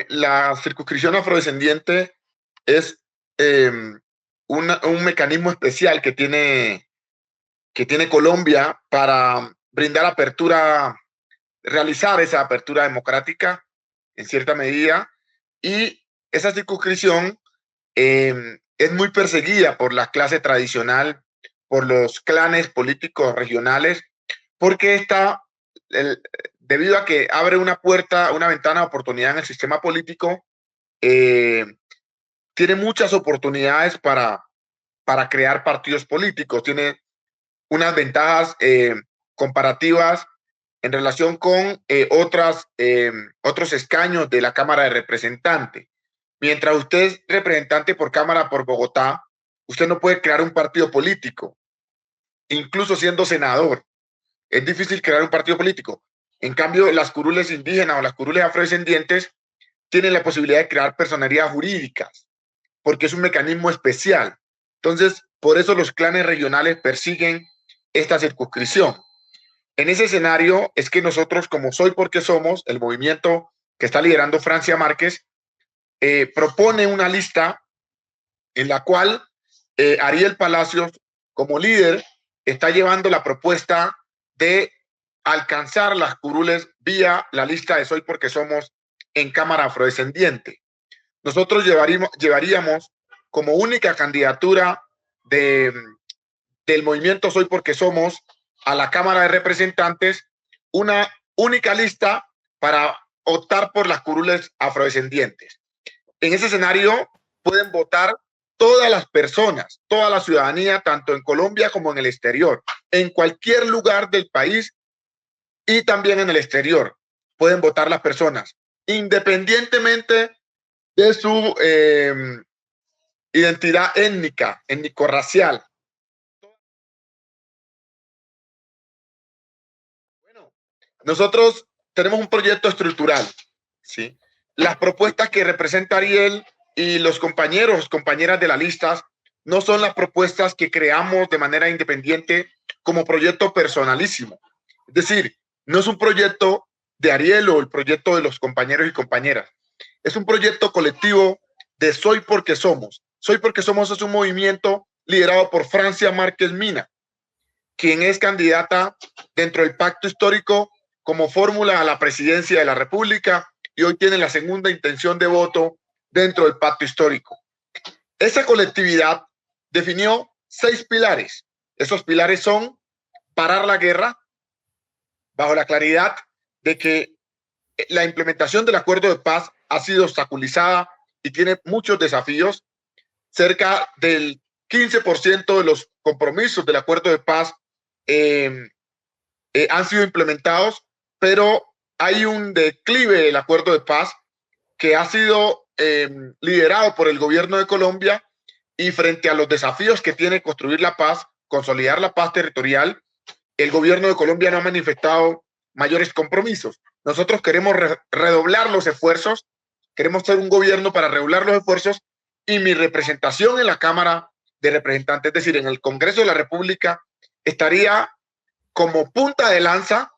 La circunscripción afrodescendiente es eh, un mecanismo especial que tiene Colombia para brindar apertura, realizar esa apertura democrática en cierta medida. Y esa circunscripción es muy perseguida por la clase tradicional, por los clanes políticos regionales, porque debido a que abre una puerta, una ventana de oportunidad en el sistema político, eh, tiene muchas oportunidades para crear partidos políticos, tiene unas ventajas comparativas en relación con otros escaños de la Cámara de Representantes. Mientras usted es representante por Cámara por Bogotá, usted no puede crear un partido político, incluso siendo senador. Es difícil crear un partido político. En cambio, las curules indígenas o las curules afrodescendientes tienen la posibilidad de crear personerías jurídicas, porque es un mecanismo especial. Entonces, por eso los clanes regionales persiguen esta circunscripción. En ese escenario es que nosotros, como Soy Porque Somos, el movimiento que está liderando Francia Márquez, propone una lista en la cual Ariel Palacios, como líder, está llevando la propuesta de alcanzar las curules vía la lista de Soy Porque Somos en Cámara Afrodescendiente. Nosotros llevaríamos como única candidatura del movimiento Soy Porque Somos a la Cámara de Representantes una única lista para optar por las curules afrodescendientes. En ese escenario pueden votar todas las personas, toda la ciudadanía, tanto en Colombia como en el exterior, en cualquier lugar del país y también en el exterior. Pueden votar las personas, independientemente de su identidad étnica, étnico-racial. Bueno, nosotros tenemos un proyecto estructural, ¿sí? Las propuestas que representa Ariel y los compañeros, compañeras de la lista, no son las propuestas que creamos de manera independiente como proyecto personalísimo. Es decir, no es un proyecto de Ariel o el proyecto de los compañeros y compañeras. Es un proyecto colectivo de Soy Porque Somos. Soy Porque Somos es un movimiento liderado por Francia Márquez Mina, quien es candidata dentro del pacto histórico como fórmula a la presidencia de la República y hoy tiene la segunda intención de voto dentro del pacto histórico. Esa colectividad definió 6 pilares. Esos pilares son parar la guerra bajo la claridad de que la implementación del acuerdo de paz ha sido obstaculizada y tiene muchos desafíos. Cerca del 15% de los compromisos del acuerdo de paz han sido implementados, pero hay un declive del acuerdo de paz que ha sido liderado por el gobierno de Colombia y frente a los desafíos que tiene construir la paz, consolidar la paz territorial, el gobierno de Colombia no ha manifestado mayores compromisos. Nosotros queremos redoblar los esfuerzos, queremos ser un gobierno para redoblar los esfuerzos y mi representación en la Cámara de Representantes, es decir, en el Congreso de la República, estaría como punta de lanza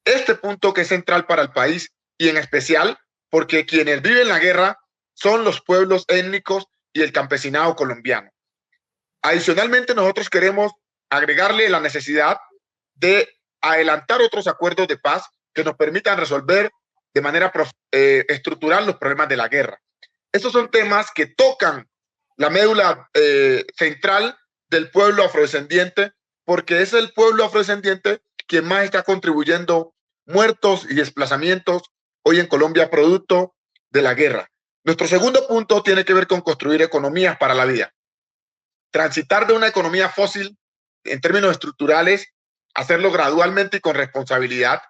este punto que es central para el país y en especial porque quienes viven la guerra son los pueblos étnicos y el campesinado colombiano. Adicionalmente, nosotros queremos agregarle la necesidad de adelantar otros acuerdos de paz que nos permitan resolver de manera estructural los problemas de la guerra. Estos son temas que tocan la médula central del pueblo afrodescendiente, porque es el pueblo afrodescendiente quien más está contribuyendo muertos y desplazamientos hoy en Colombia producto de la guerra. Nuestro segundo punto tiene que ver con construir economías para la vida. Transitar de una economía fósil en términos estructurales, hacerlo gradualmente y con responsabilidad.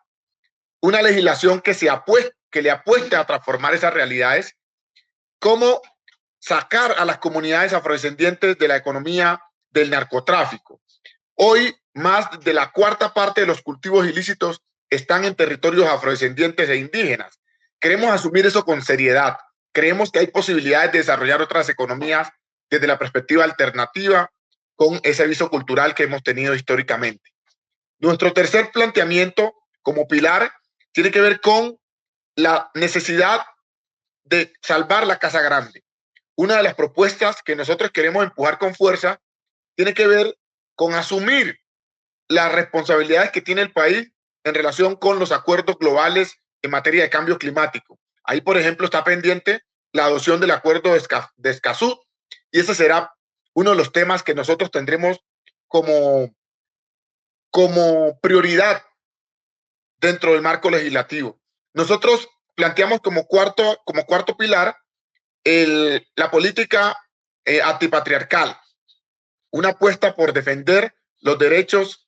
Una legislación que le apueste a transformar esas realidades. Cómo sacar a las comunidades afrodescendientes de la economía del narcotráfico. Hoy, más de la cuarta parte de los cultivos ilícitos están en territorios afrodescendientes e indígenas. Queremos asumir eso con seriedad. Creemos que hay posibilidades de desarrollar otras economías desde la perspectiva alternativa con ese aviso cultural que hemos tenido históricamente. Nuestro tercer planteamiento como pilar tiene que ver con la necesidad de salvar la Casa Grande. Una de las propuestas que nosotros queremos empujar con fuerza tiene que ver con asumir las responsabilidades que tiene el país en relación con los acuerdos globales en materia de cambio climático. Ahí, por ejemplo, está pendiente la adopción del acuerdo de Escazú, y ese será uno de los temas que nosotros tendremos como prioridad dentro del marco legislativo. Nosotros planteamos como cuarto pilar la política antipatriarcal, una apuesta por defender los derechos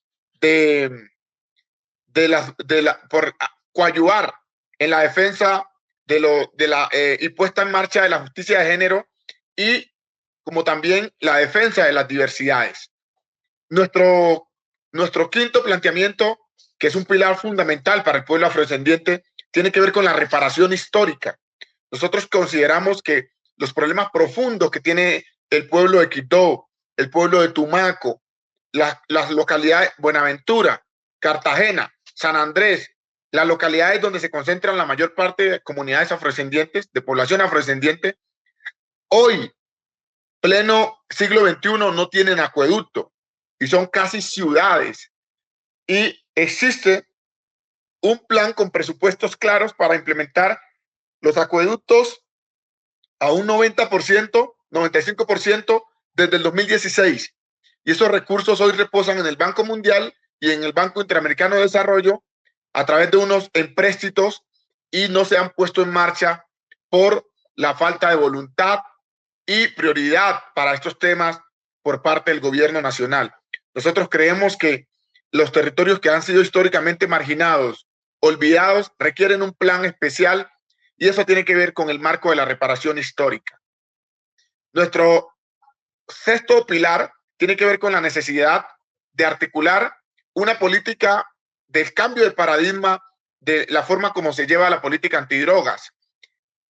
por coadyuvar en la defensa y puesta en marcha de la justicia de género, y como también la defensa de las diversidades. Nuestro quinto planteamiento, que es un pilar fundamental para el pueblo afrodescendiente, tiene que ver con la reparación histórica. Nosotros consideramos que los problemas profundos que tiene el pueblo de Quito, el pueblo de Tumaco, las localidades Buenaventura, Cartagena, San Andrés, las localidades donde se concentran la mayor parte de comunidades afrodescendientes, de población afrodescendiente, hoy, pleno siglo XXI, no tienen acueducto y son casi ciudades. Y existe un plan con presupuestos claros para implementar los acueductos a un 90%, 95% desde el 2016. Y esos recursos hoy reposan en el Banco Mundial y en el Banco Interamericano de Desarrollo a través de unos empréstitos, y no se han puesto en marcha por la falta de voluntad y prioridad para estos temas por parte del gobierno nacional. Nosotros creemos que los territorios que han sido históricamente marginados, olvidados, requieren un plan especial, y eso tiene que ver con el marco de la reparación histórica. Nuestro sexto pilar tiene que ver con la necesidad de articular una política del cambio de paradigma de la forma como se lleva la política antidrogas.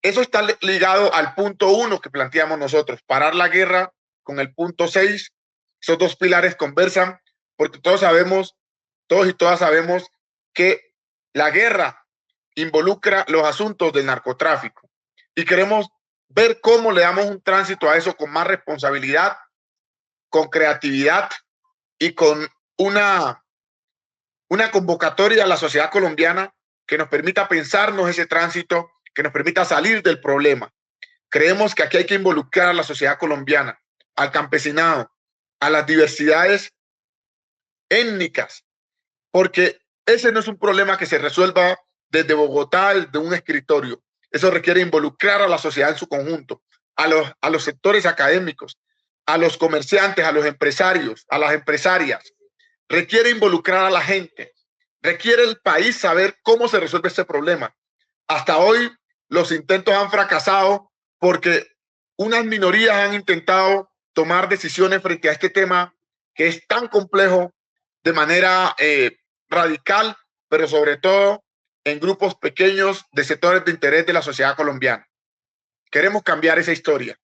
Eso está ligado al punto 1 que planteamos nosotros, parar la guerra, con el punto 6. Esos dos pilares conversan, porque todos y todas sabemos que la guerra involucra los asuntos del narcotráfico, y queremos ver cómo le damos un tránsito a eso con más responsabilidad, con creatividad y con una convocatoria a la sociedad colombiana que nos permita pensarnos ese tránsito, que nos permita salir del problema. Creemos que aquí hay que involucrar a la sociedad colombiana, al campesinado, a las diversidades étnicas, porque ese no es un problema que se resuelva desde Bogotá, de un escritorio. Eso requiere involucrar a la sociedad en su conjunto, a los sectores académicos, a los comerciantes, a los empresarios, a las empresarias. Requiere involucrar a la gente. Requiere el país saber cómo se resuelve este problema. Hasta hoy los intentos han fracasado porque unas minorías han intentado tomar decisiones frente a este tema que es tan complejo de manera radical, pero sobre todo en grupos pequeños de sectores de interés de la sociedad colombiana. Queremos cambiar esa historia.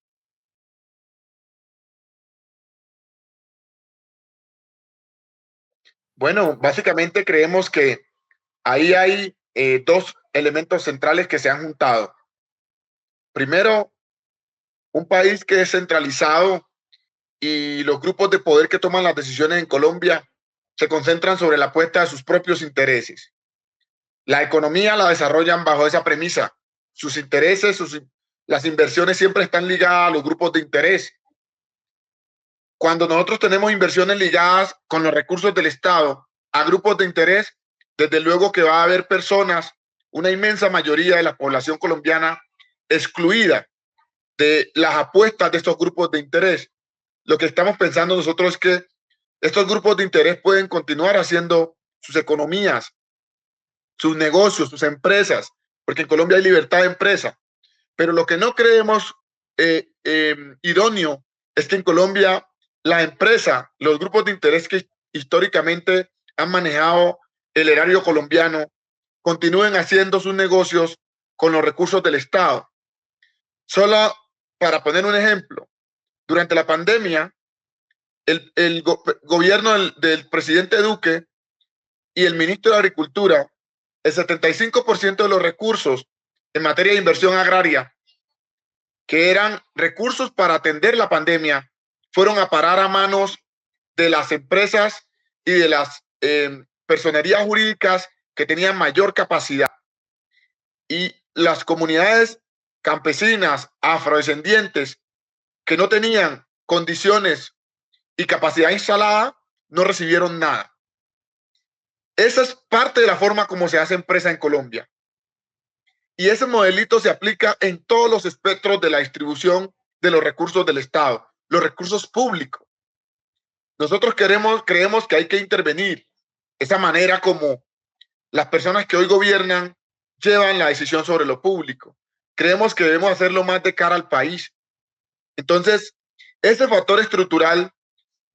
Bueno, básicamente creemos que ahí hay dos elementos centrales que se han juntado. Primero, un país que es centralizado, y los grupos de poder que toman las decisiones en Colombia se concentran sobre la apuesta de sus propios intereses. La economía la desarrollan bajo esa premisa. Sus intereses, las inversiones siempre están ligadas a los grupos de interés. Cuando nosotros tenemos inversiones ligadas con los recursos del Estado a grupos de interés, desde luego que va a haber personas, una inmensa mayoría de la población colombiana, excluida de las apuestas de estos grupos de interés. Lo que estamos pensando nosotros es que estos grupos de interés pueden continuar haciendo sus economías, sus negocios, sus empresas, porque en Colombia hay libertad de empresa. Pero lo que no creemos idóneo es que en Colombia la empresa, los grupos de interés que históricamente han manejado el erario colombiano, continúen haciendo sus negocios con los recursos del Estado. Solo para poner un ejemplo, durante la pandemia, el gobierno del presidente Duque y el ministro de Agricultura, el 75% de los recursos en materia de inversión agraria que eran recursos para atender la pandemia, fueron a parar a manos de las empresas y de las personerías jurídicas que tenían mayor capacidad. Y las comunidades campesinas, afrodescendientes, que no tenían condiciones y capacidad instalada, no recibieron nada. Esa es parte de la forma como se hace empresa en Colombia. Y ese modelito se aplica en todos los espectros de la distribución de los recursos del Estado, los recursos públicos. Nosotros creemos que hay que intervenir esa manera como las personas que hoy gobiernan llevan la decisión sobre lo público. Creemos que debemos hacerlo más de cara al país. Entonces, ese factor estructural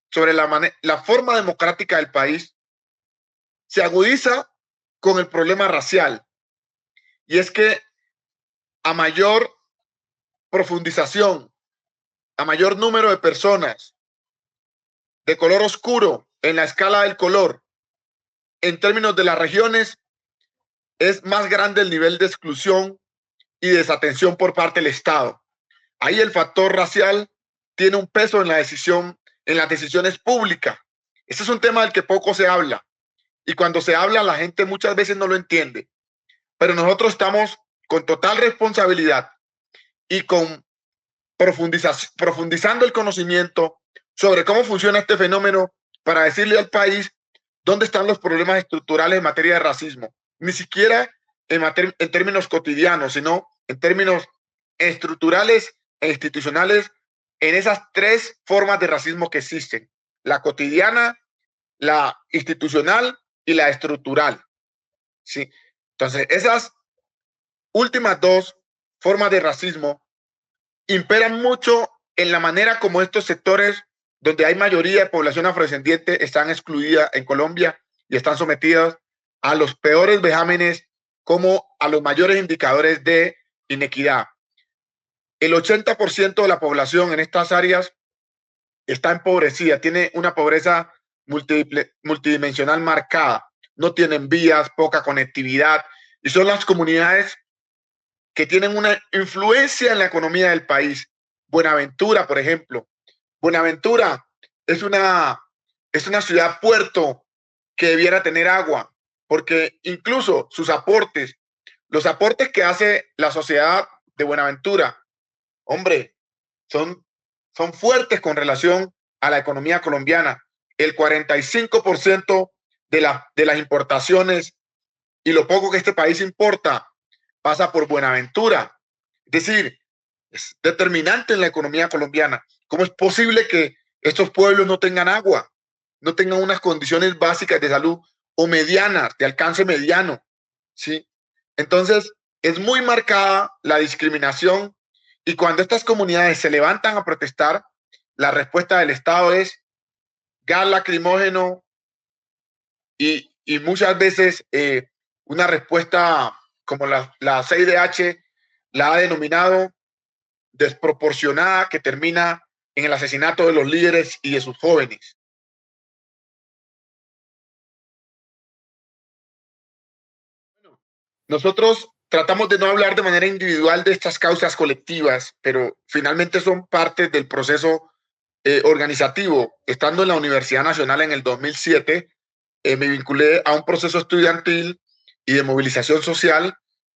sobre la forma democrática del país se agudiza con el problema racial. Y es que a mayor profundización, a mayor número de personas de color oscuro en la escala del color, en términos de las regiones, es más grande el nivel de exclusión y desatención por parte del Estado. Ahí el factor racial tiene un peso en la decisión, en las decisiones públicas. Ese es un tema del que poco se habla. Y cuando se habla, la gente muchas veces no lo entiende. Pero nosotros estamos con total responsabilidad y con profundizando el conocimiento sobre cómo funciona este fenómeno para decirle al país dónde están los problemas estructurales en materia de racismo. Ni siquiera en términos cotidianos, sino en términos estructurales e institucionales, en esas tres formas de racismo que existen: la cotidiana, la institucional y la estructural. ¿Sí? Entonces, esas últimas dos formas de racismo imperan mucho en la manera como estos sectores donde hay mayoría de población afrodescendiente están excluidas en Colombia y están sometidas a los peores vejámenes como a los mayores indicadores de inequidad. El 80% de la población en estas áreas está empobrecida, tiene una pobreza multidimensional marcada, no tienen vías, poca conectividad, y son las comunidades que tienen una influencia en la economía del país. Buenaventura, por ejemplo. Buenaventura es una ciudad puerto que debiera tener agua, porque incluso sus aportes, los aportes que hace la sociedad de Buenaventura, hombre, son fuertes con relación a la economía colombiana. El 45% de las importaciones y lo poco que este país importa pasa por Buenaventura. Es decir, es determinante en la economía colombiana. ¿Cómo es posible que estos pueblos no tengan agua, no tengan unas condiciones básicas de salud o medianas, de alcance mediano? ¿Sí? Entonces, es muy marcada la discriminación, y cuando estas comunidades se levantan a protestar, la respuesta del Estado es gas lacrimógeno y muchas veces una respuesta como la CIDH la ha denominado desproporcionada, que termina en el asesinato de los líderes y de sus jóvenes. Nosotros tratamos de no hablar de manera individual de estas causas colectivas, pero finalmente son parte del proceso organizativo. Estando en la Universidad Nacional en el 2007, me vinculé a un proceso estudiantil y de movilización social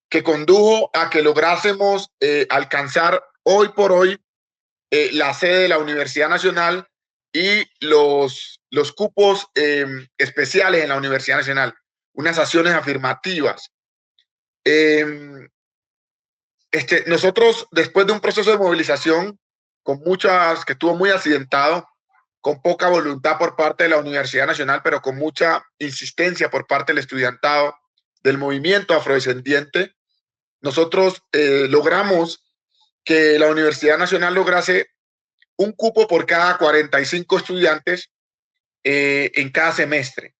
que condujo a que lográsemos alcanzar hoy por hoy la sede de la Universidad Nacional y los cupos especiales en la Universidad Nacional, unas acciones afirmativas. Nosotros, después de un proceso de movilización que estuvo muy accidentado, con poca voluntad por parte de la Universidad Nacional, pero con mucha insistencia por parte del estudiantado, del movimiento afrodescendiente, nosotros logramos que la Universidad Nacional lograse un cupo por cada 45 estudiantes en cada semestre.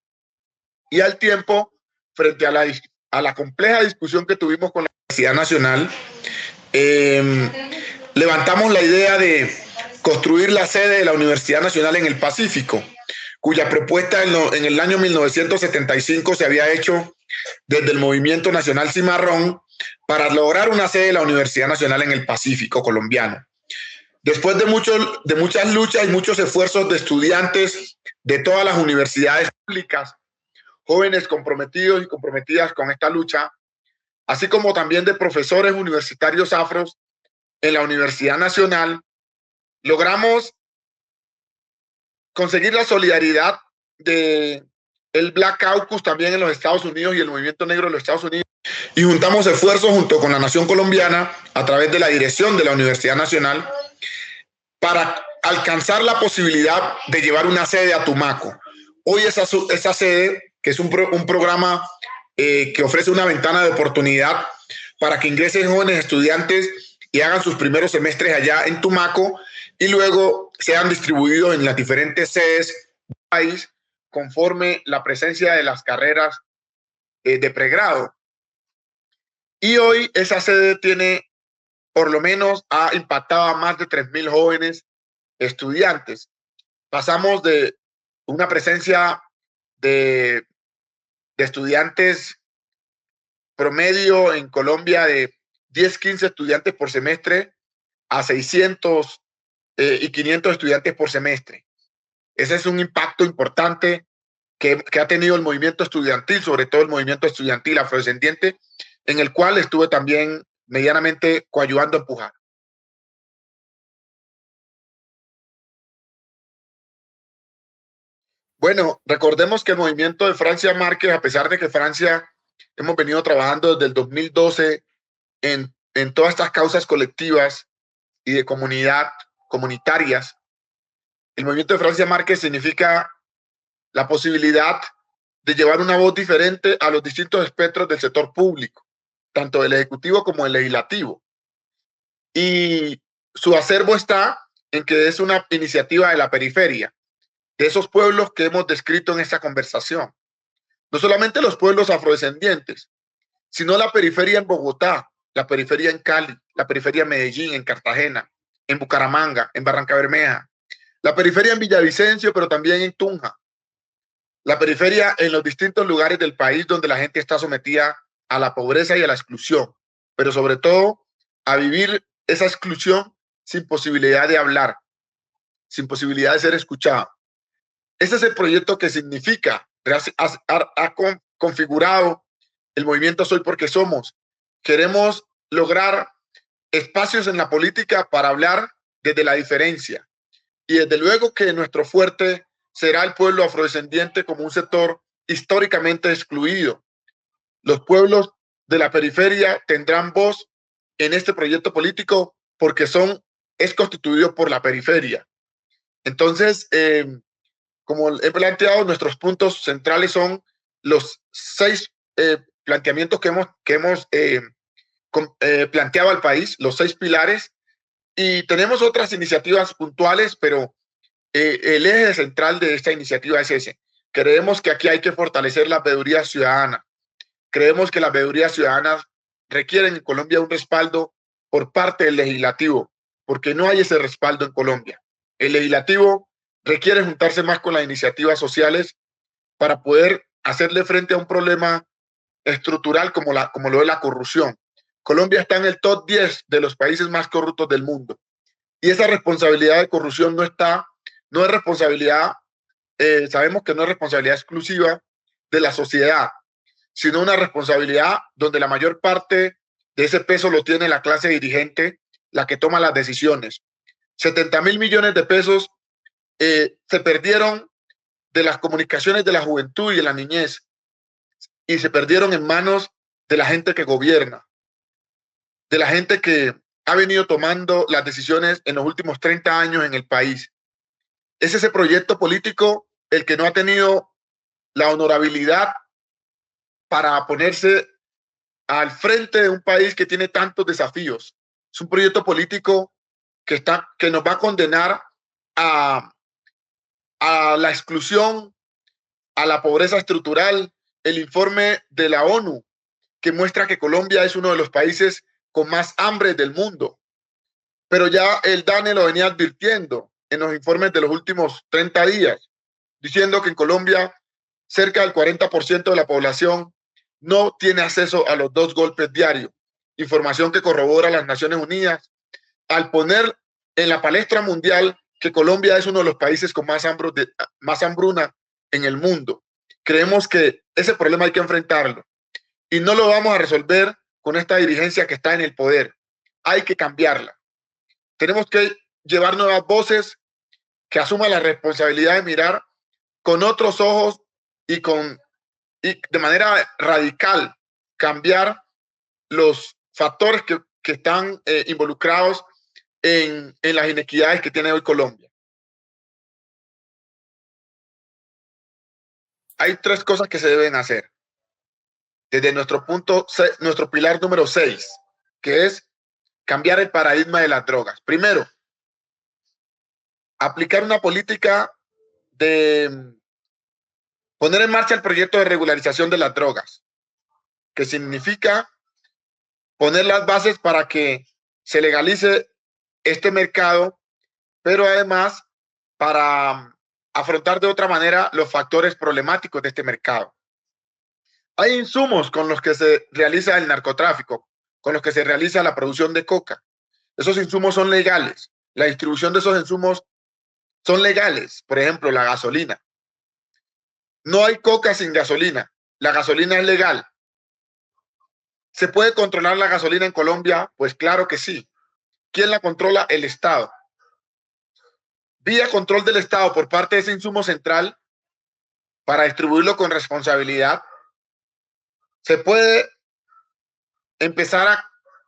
Y al tiempo, frente a la compleja discusión que tuvimos con la Universidad Nacional, levantamos la idea de construir la sede de la Universidad Nacional en el Pacífico, cuya propuesta en el año 1975 se había hecho desde el Movimiento Nacional Cimarrón para lograr una sede de la Universidad Nacional en el Pacífico colombiano. Después de muchas luchas y muchos esfuerzos de estudiantes de todas las universidades públicas, jóvenes comprometidos y comprometidas con esta lucha, así como también de profesores universitarios afros en la Universidad Nacional, logramos conseguir la solidaridad de el Black Caucus también en los Estados Unidos y el movimiento negro de los Estados Unidos, y juntamos esfuerzos junto con la nación colombiana a través de la dirección de la Universidad Nacional para alcanzar la posibilidad de llevar una sede a Tumaco. Hoy esa sede, que es un programa que ofrece una ventana de oportunidad para que ingresen jóvenes estudiantes y hagan sus primeros semestres allá en Tumaco y luego sean distribuidos en las diferentes sedes del país conforme la presencia de las carreras de pregrado. Y hoy esa sede tiene, por lo menos, ha impactado a más de 3.000 jóvenes estudiantes. Pasamos de una presencia de estudiantes promedio en Colombia de 10, 15 estudiantes por semestre a 600 y 500 estudiantes por semestre. Ese es un impacto importante que ha tenido el movimiento estudiantil, sobre todo el movimiento estudiantil afrodescendiente, en el cual estuve también medianamente coayudando a empujar. Bueno, recordemos que el movimiento de Francia Márquez, a pesar de que Francia hemos venido trabajando desde el 2012 en todas estas causas colectivas y de comunitarias, el movimiento de Francia Márquez significa la posibilidad de llevar una voz diferente a los distintos espectros del sector público, tanto del ejecutivo como del legislativo. Y su acervo está en que es una iniciativa de la periferia, de esos pueblos que hemos descrito en esta conversación. No solamente los pueblos afrodescendientes, sino la periferia en Bogotá, la periferia en Cali, la periferia en Medellín, en Cartagena, en Bucaramanga, en Barrancabermeja, la periferia en Villavicencio, pero también en Tunja, la periferia en los distintos lugares del país donde la gente está sometida a la pobreza y a la exclusión, pero sobre todo a vivir esa exclusión sin posibilidad de hablar, sin posibilidad de ser escuchado. Ese es el proyecto que significa, ha configurado el movimiento Soy Porque Somos. Queremos lograr espacios en la política para hablar desde la diferencia. Y desde luego que nuestro fuerte será el pueblo afrodescendiente como un sector históricamente excluido. Los pueblos de la periferia tendrán voz en este proyecto político porque es constituido por la periferia. Entonces, como he planteado, nuestros puntos centrales son los 6 planteamientos que hemos planteado al país, los 6 pilares, y tenemos otras iniciativas puntuales, pero el eje central de esta iniciativa es ese. Creemos que aquí hay que fortalecer la veeduría ciudadana. Creemos que las veedurías ciudadanas requieren en Colombia un respaldo por parte del legislativo, porque no hay ese respaldo en Colombia. El legislativo requiere juntarse más con las iniciativas sociales para poder hacerle frente a un problema estructural como lo es la corrupción. Colombia está en el top 10 de los países más corruptos del mundo. Y esa responsabilidad de corrupción no es responsabilidad, sabemos que no es responsabilidad exclusiva de la sociedad, sino una responsabilidad donde la mayor parte de ese peso lo tiene la clase dirigente, la que toma las decisiones. 70.000 millones de pesos se perdieron de las comunicaciones de la juventud y de la niñez y se perdieron en manos de la gente que gobierna, de la gente que ha venido tomando las decisiones en los últimos 30 años en el país. Es ese proyecto político el que no ha tenido la honorabilidad para ponerse al frente de un país que tiene tantos desafíos. Es un proyecto político que nos va a condenar a la exclusión, a la pobreza estructural. El informe de la ONU que muestra que Colombia es uno de los países con más hambre del mundo. Pero ya el DANE lo venía advirtiendo en los informes de los últimos 30 días, diciendo que en Colombia cerca del 40% de la población no tiene acceso a los 2 golpes diarios. información que corrobora las Naciones Unidas, al poner en la palestra mundial que Colombia es uno de los países con más hambruna en el mundo. Creemos que ese problema hay que enfrentarlo y no lo vamos a resolver con esta dirigencia que está en el poder. Hay que cambiarla. Tenemos que llevar nuevas voces que asuman la responsabilidad de mirar con otros ojos y de manera radical cambiar los factores que están involucrados en las inequidades que tiene hoy Colombia. Hay tres cosas que se deben hacer desde nuestro pilar número 6, que es cambiar el paradigma de las drogas. Primero, aplicar una política de poner en marcha el proyecto de regularización de las drogas, que significa poner las bases para que se legalice este mercado, pero además para afrontar de otra manera los factores problemáticos de este mercado. Hay insumos con los que se realiza el narcotráfico, con los que se realiza la producción de coca. Esos insumos son legales. La distribución de esos insumos son legales. Por ejemplo, la gasolina. No hay coca sin gasolina. La gasolina es legal. ¿Se puede controlar la gasolina en Colombia? Pues claro que sí. ¿Quién la controla? El Estado. Vía control del Estado por parte de ese insumo central para distribuirlo con responsabilidad, se puede empezar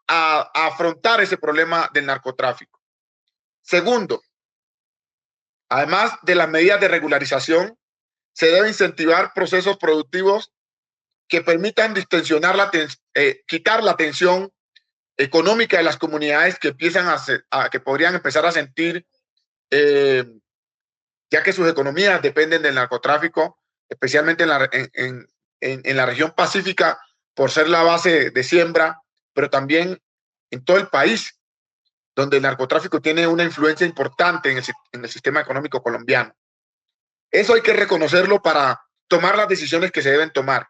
a afrontar ese problema del narcotráfico. Segundo, además de las medidas de regularización, se debe incentivar procesos productivos que permitan distensionar quitar la tensión económica de las comunidades que que podrían empezar a sentir, ya que sus economías dependen del narcotráfico, especialmente en la región pacífica, por ser la base de siembra, pero también en todo el país, donde el narcotráfico tiene una influencia importante en el sistema económico colombiano. Eso hay que reconocerlo para tomar las decisiones que se deben tomar.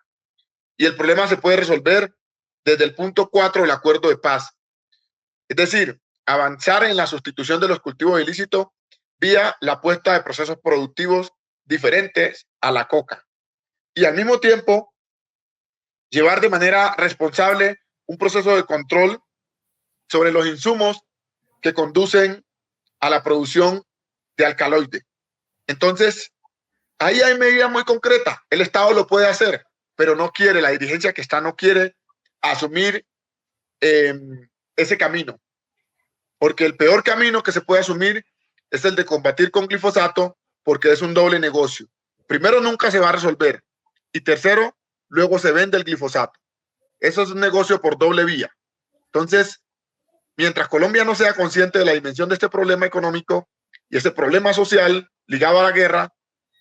Y el problema se puede resolver desde el punto 4 del acuerdo de paz. Es decir, avanzar en la sustitución de los cultivos ilícitos vía la puesta de procesos productivos diferentes a la coca. Y al mismo tiempo, llevar de manera responsable un proceso de control sobre los insumos que conducen a la producción de alcaloide. Entonces, ahí hay medidas muy concretas. El Estado lo puede hacer, pero no quiere, la dirigencia que está no quiere asumir ese camino. Porque el peor camino que se puede asumir es el de combatir con glifosato, porque es un doble negocio. Primero, nunca se va a resolver. Y tercero, luego se vende el glifosato. Eso es un negocio por doble vía. Entonces, mientras Colombia no sea consciente de la dimensión de este problema económico y este problema social ligado a la guerra,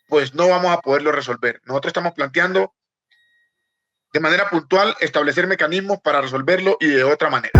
pues no vamos a poderlo resolver. Nosotros estamos planteando de manera puntual establecer mecanismos para resolverlo y de otra manera.